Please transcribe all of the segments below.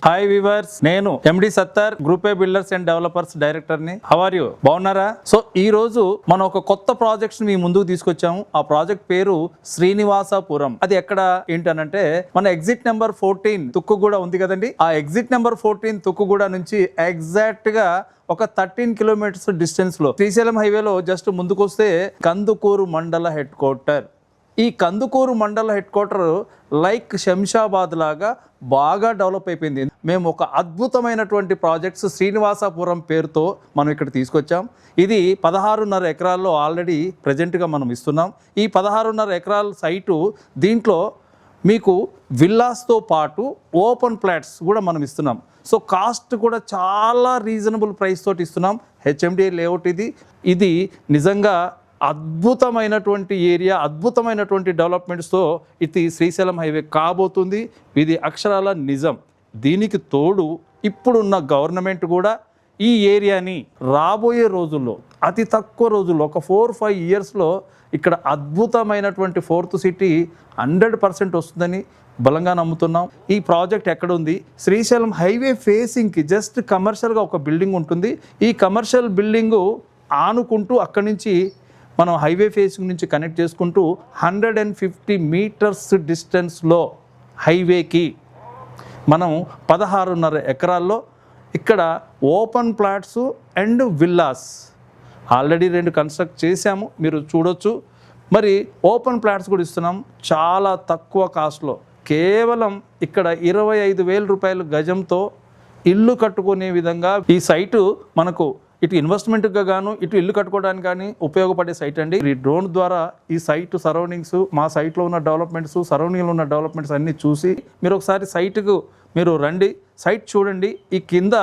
Hi viewers, నేను MD Sattar, group A builders and developers director ని. How are you? బాగున్నారా? So ఈ రోజు మనం ఒక కొత్త ప్రాజెక్ట్స్ మీ ముందుకు తీసుకొచ్చాము. ఆ ప్రాజెక్ట్ పేరు శ్రీనివాసపురం. అది ఎక్కడ ఏంటనంటే మన ఎగ్జిట్ నెంబర్ 14 తుక్కుగూడ ఉంది కదండి. ఆ ఎగ్జిట్ నెంబర్ 14 తుక్కుగూడ నుంచి ఎగ్జాక్ట్ గా ఒక 13 కిలోమీటర్స్ డిస్టెన్స్ లో శ్రీశైలం హైవేలో జస్ట్ ముందుకు వస్తే కందుకూరు మండల హెడ్ క్వార్టర్. ఈ కందుకూరు మండల హెడ్ క్వార్టర్ లైక్ శంషాబాద్ లాగా బాగా డెవలప్ అయిపోయింది. మేము ఒక అద్భుతమైనటువంటి ప్రాజెక్ట్స్ శ్రీనివాసపురం పేరుతో మనం ఇక్కడ తీసుకొచ్చాం. ఇది 16.5 ఎకరాల్లో ఆల్రెడీ ప్రజెంట్గా మనం ఇస్తున్నాం. ఈ 16.5 ఎకరాల సైటు దీంట్లో మీకు విల్లాస్తో పాటు ఓపెన్ ప్లాట్స్ కూడా మనం ఇస్తున్నాం. సో కాస్ట్ కూడా చాలా రీజనబుల్ ప్రైస్ తోటి ఇస్తున్నాం. హెచ్ఎండిఏ లేఅవుట్ ఇది నిజంగా అద్భుతమైనటువంటి ఏరియా, అద్భుతమైనటువంటి డెవలప్మెంట్స్తో ఇది శ్రీశైలం హైవే కాబోతుంది. ఇది అక్షరాల నిజం. దీనికి తోడు ఇప్పుడున్న గవర్నమెంట్ కూడా ఈ ఏరియాని రాబోయే రోజుల్లో అతి తక్కువ రోజుల్లో ఒక 4-5 ఇయర్స్లో ఇక్కడ అద్భుతమైనటువంటి 4th సిటీ 100% వస్తుందని బలంగా నమ్ముతున్నాం. ఈ ప్రాజెక్ట్ ఎక్కడ ఉంది? శ్రీశైలం హైవే ఫేసింగ్కి జస్ట్ కమర్షియల్గా ఒక బిల్డింగ్ ఉంటుంది. ఈ కమర్షియల్ బిల్డింగు ఆనుకుంటూ అక్కడి నుంచి మనం హైవే ఫేసింగ్ నుంచి కనెక్ట్ చేసుకుంటూ 150 మీటర్స్ డిస్టెన్స్లో హైవేకి మనం 16.5 ఎకరాల్లో ఇక్కడ open plots and villas already 2 construct చేశాము, మీరు చూడొచ్చు. మరి ఓపెన్ ప్లాట్స్ కూడా ఇస్తున్నాం చాలా తక్కువ కాస్ట్లో. కేవలం ఇక్కడ 25,000 రూపాయల గజంతో ఇల్లు కట్టుకునే విధంగా ఈ సైటు మనకు ఇటు ఇన్వెస్ట్మెంట్గా గాను ఇటు ఇల్లు కట్టుకోవడానికి కానీ ఉపయోగపడే సైట్ అండి. ఈ డ్రోన్ ద్వారా ఈ సైట్ సరౌండింగ్స్, మా సైట్లో ఉన్న డెవలప్మెంట్స్, సరౌండింగ్లో ఉన్న డెవలప్మెంట్స్ అన్నీ చూసి మీరు ఒకసారి సైట్కు మీరు రండి, సైట్ చూడండి. ఈ కింద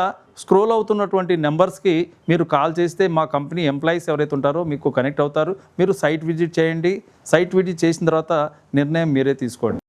స్క్రోల్ అవుతున్నటువంటి నెంబర్స్కి మీరు కాల్ చేస్తే మా కంపెనీ ఎంప్లాయీస్ ఎవరైతే ఉంటారో మీకు కనెక్ట్ అవుతారు. మీరు సైట్ విజిట్ చేయండి. సైట్ విజిట్ చేసిన తర్వాత నిర్ణయం మీరే తీసుకోండి.